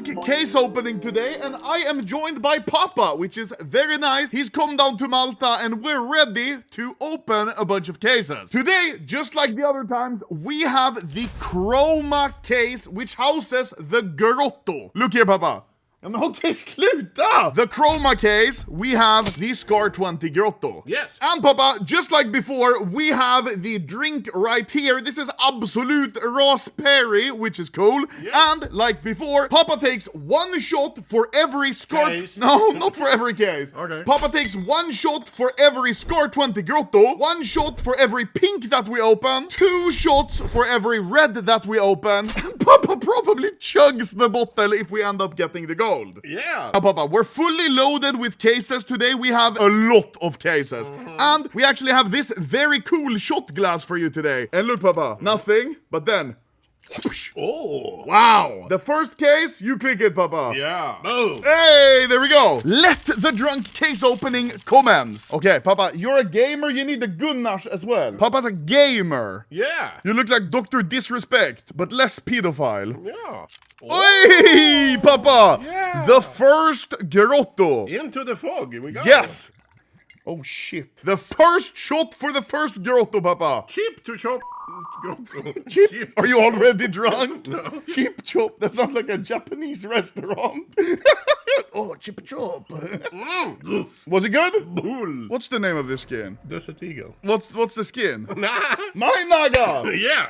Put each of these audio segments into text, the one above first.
drunk case opening today, and I am joined by Papa, which is very nice. He's come down to Malta, and we're ready to open a bunch of cases. Today, just like the other times, we have the Chroma case, which houses the Grotto. Look here, Papa. Okay, sluta! The Chroma case, we have the Scar 20 Grotto. Yes. And Papa, just like before, we have the drink right here. This is Absolute Raspberry, which is cool. Yeah. And like before, Papa takes one shot for every Scar... Case. No, not for every case. Okay. Papa takes one shot for every Scar 20 Grotto, one shot for every pink that we open, 2 shots for every red that we open, and Papa probably chugs the bottle if we end up getting the gold. Yeah. Now, Papa, we're fully loaded with cases today. We have a lot of cases. And we actually have this very cool shot glass for you today. And look, Papa, nothing, but then... Oh. Wow. The first case, you click it, Papa. Yeah. Boom. Hey, there we go. Let the drunk case opening commence. Okay, Papa, you're a gamer. You need a Gunnars as well. Papa's a gamer. Yeah. You look like Dr. Disrespect, but less pedophile. Yeah. Hey, Papa! Yeah. The first Grotto. Into the fog. We go. Yes. Oh, shit. The first shot for the first Grotto, Papa. Cheap to chop. Cheap? Are you already drunk? No. Cheap chop. That sounds like a Japanese restaurant. Oh, chip chop. Was it good? Bull. What's the name of this skin? Desert Eagle. What's the skin? Nah. My Naga. Yeah.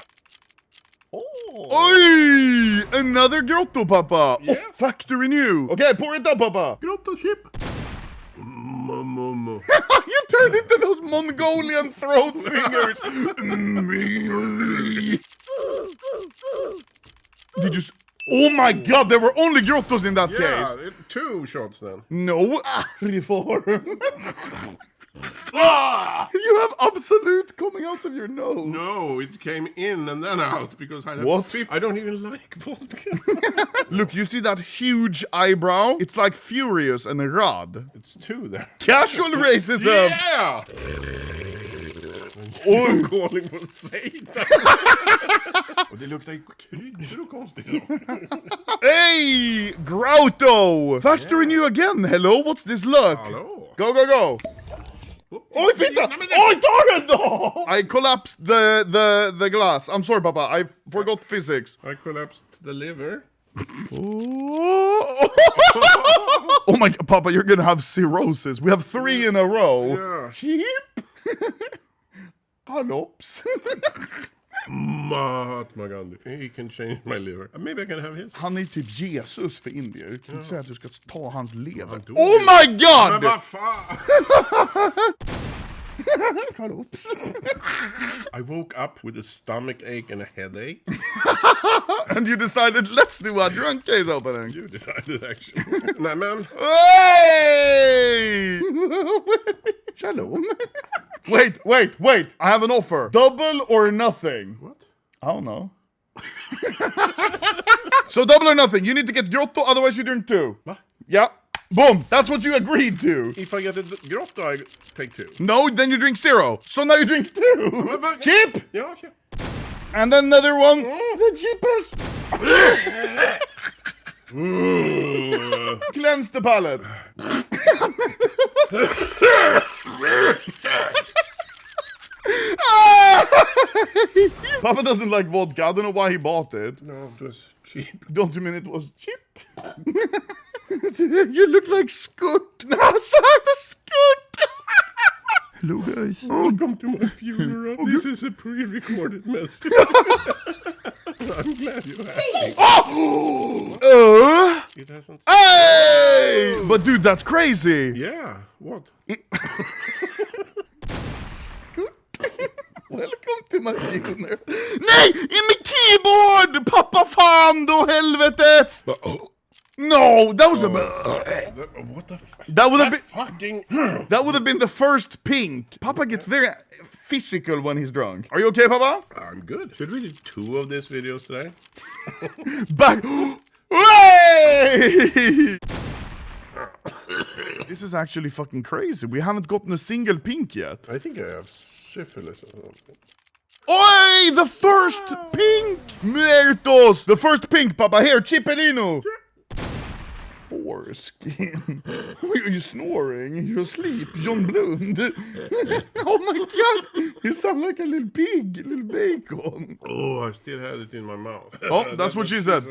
Oi! Another Grotto, Papa. Yeah. Oh, factory new. Okay, pour it up, Papa. Grotto chip. Momo. You turned into those Mongolian throat singers. Did you... Oh my god, there were only Grottos in that case. 2 shots then. No. You have Absolute coming out of your nose. No, it came in and then out because I had What? I don't even like vodka. Look, you see that huge eyebrow? It's like Furious and Rad. It's 2 there. Casual racism. Yeah! Oj. Calling for Satan. Och det luktar kryddor och konstigt. Hey, Grotto! Factory new again. Hello, what's this luck? Hallå. Go, go, go. Oj, titta! Oj, ta den då! I collapsed the glass. I'm sorry, Papa. I forgot physics. I collapsed the liver. Oh my god, Papa, you're gonna have cirrhosis. We have 3 in a row. Yeah. Cheap. Palops. Mahatma Gandhi. He can change my liver. Maybe I can have his. Han är typ Jesus för indier. Du kan inte säga att du ska ta hans lever. dog Oh my god! Men vad fan? Palops. I woke up with a stomach ache and a headache. And you decided, let's do a drunk case opening. You decided actually. Nämen. Hey! Shalom. Wait. I have an offer. Double or nothing. What? I don't know. So double or nothing. You need to get Grotto, otherwise you drink 2. Va? Yeah. Boom. That's what you agreed to. If I get a Grotto, I take 2. No, then you drink 0. So now you drink 2. Cheap. Ja, cheap. And then another one. The cheapest. Cleanse the palate. Papa doesn't like vodka. I don't know why he bought it. No, it was cheap. Don't you mean it was cheap? You look like Scoot. No, sorry, the Scoot. Hello, guys. Welcome to my funeral. This is a pre-recorded message. I'm glad you're happy. It hasn't... Hey! But dude, that's crazy. Yeah, what? Scoot. Welcome to my funeral. Nej! In my keyboard! Pappa fan då, helvetes! No, that was the... What the fuck? That would have been... Fucking... That would have been the first pink. Papa gets very physical when he's drunk. Are you okay, Papa? I'm good. Should we do 2 of these videos today? Back. Hey! This is actually fucking crazy. We haven't gotten a single pink yet. I think I have syphilis or something. Oi! The first pink! Muertos! The first pink, Papa. Here, Cipollino. foreskin. You're snoring. You're asleep. John Blund. Oh my god. You sound like a little pig. Little bacon. Oh, I still had it in my mouth. Oh, that's what she said.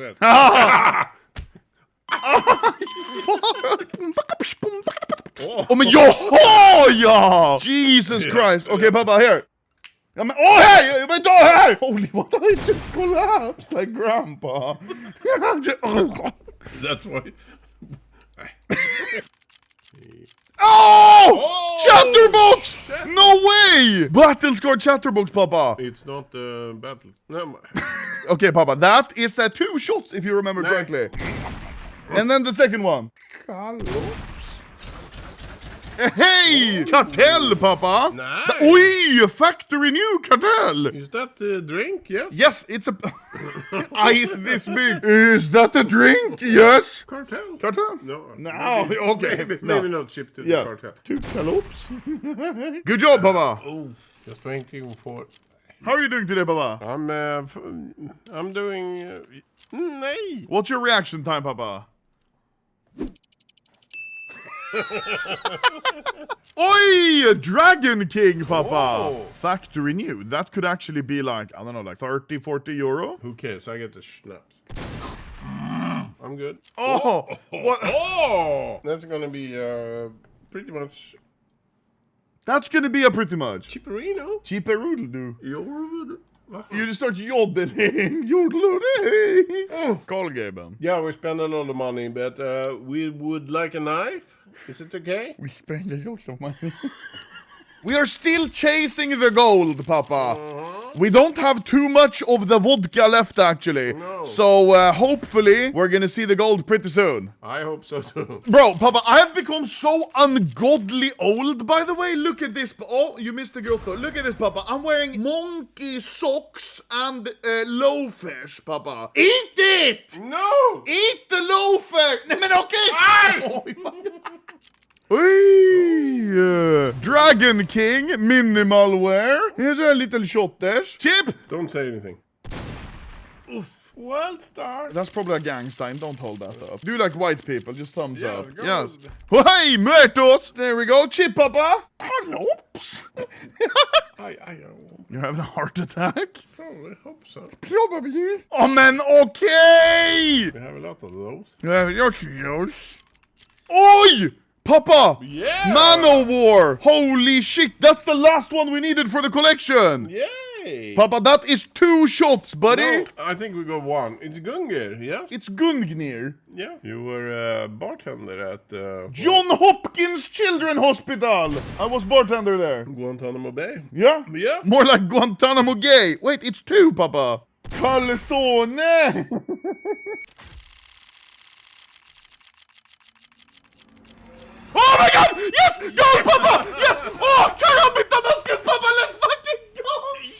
Oh men jaha ja! Jesus Christ. Okay, pappa, here. Ja, men, oh hey! Men då här! Holy, what I just collapsed like grandpa. That's why. Oh! Chatterbox! No way! Battlescar Chatterbox, Papa. It's not a battle. No. Okay, Papa, that is 2 shots if you remember correctly. And then the second one. Hey! Kartell, Papa! Nice. Oi! Factory new Kartell! Is that a drink? Yes. Yes, it's a... Ice this big. Is that a drink? Yes. Cartel. Cartel? No. No, maybe, okay. Maybe not chip to the cartel. 2 calops. Good job, Papa. Just waiting for. How are you doing today, Papa? I'm doing. Nej. What's your reaction time, Papa? Oi! Dragon King, Papa! Whoa. Factory new. That could actually be like, I don't know, like 30, 40 euro? Who cares? I get the schnapps. I'm good. Oh! What? Oh! That's gonna be pretty much. That's gonna be a pretty much. Chipperino. Chipperoodle do. You You just start yodeling. Yodeling. Oh, Carl Gaben. Yeah, we spend a lot of money, but we would like a knife. Is it okay? We spend a lot of money. We are still chasing the gold, Papa. We don't have too much of the vodka left, actually. No. So, hopefully, we're gonna see the gold pretty soon. I hope so too. Bro, Papa, I have become so ungodly old, by the way. Look at this. Oh, you missed the grotto. Look at this, Papa. I'm wearing monkey socks and loafers, Papa. Eat it! No! Eat the loafer! Nej men okej! Oj! Dragon King, minimalware. Here's a little shotters. Chip! Don't say anything. Oof. Well done. That's probably a gang sign. Don't hold that up. Do like white people. Just thumbs Yeah, up. go. Yes. Hey, muertos! There we go. Chip, Papa. Oops. You're having a heart attack? Probably hope so. Probably. Oh, men, okay! We have a lot of those. You're close. Oi! Papa! Yeah! Manowar! Holy shit, that's the last one we needed for the collection! Yay! Papa, that is 2 shots, buddy! No, I think we got 1. It's Gunger, yes? It's Gungnir. Yeah. You were a bartender at John Hopkins Children's Hospital! I was bartender there. Guantanamo Bay. Yeah? Yeah. More like Guantanamo Gay. Wait, it's 2, Papa. Calzone! Oh my god! Yes! Go, Papa! Yes! Oh, Karambit Damascus, Papa! Let's fucking go!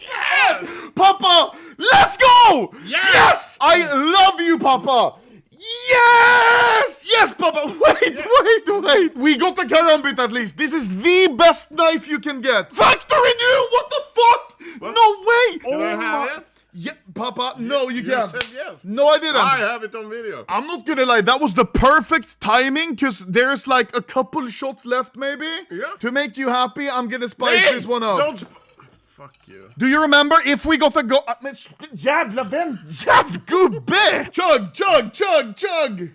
Yes! Papa! Let's go! Yes! I love you, Papa! Yes! Yes, Papa! Wait! We got the Karambit at least. This is the best knife you can get. Factory new! What the fuck? What? No way! Can I have it? Yeah, Papa, no, you You can't. said yes. No, I didn't. I have it on video. I'm not gonna lie, that was the perfect timing, because there's like a couple shots left, maybe? Yeah. To make you happy, I'm gonna spice this one up. Don't. Fuck you. Do you remember if we got a go... Men jävla vän! Jävla gubbe! Chug, chug, chug, chug!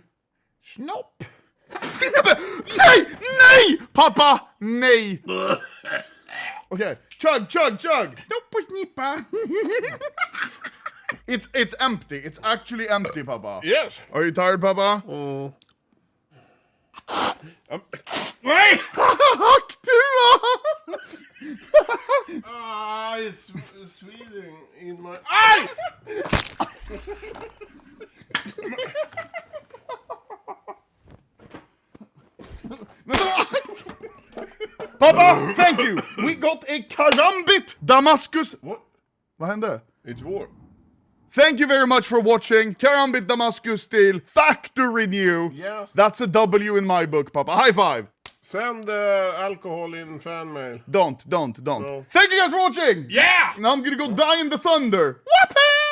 Snopp. Nej! Nej! Pappa! Nej! Okay. Chug, chug, chug! Snopp och snippa. It's empty. It's actually empty, Papa. Yes. Are you tired, Papa? Wait! Hack du! It's Sweden in my. Aj! Papa, thank you! We got a Karambit Damascus. What? Vad hände? It's war. Thank you very much for watching. Karambit Damascus Steel Factory New. Yes. That's a W in my book, Papa. High five. Send alcohol in fan mail. Don't. No. Thank you guys for watching. Yeah! Now I'm gonna go die in the thunder. Whoopee!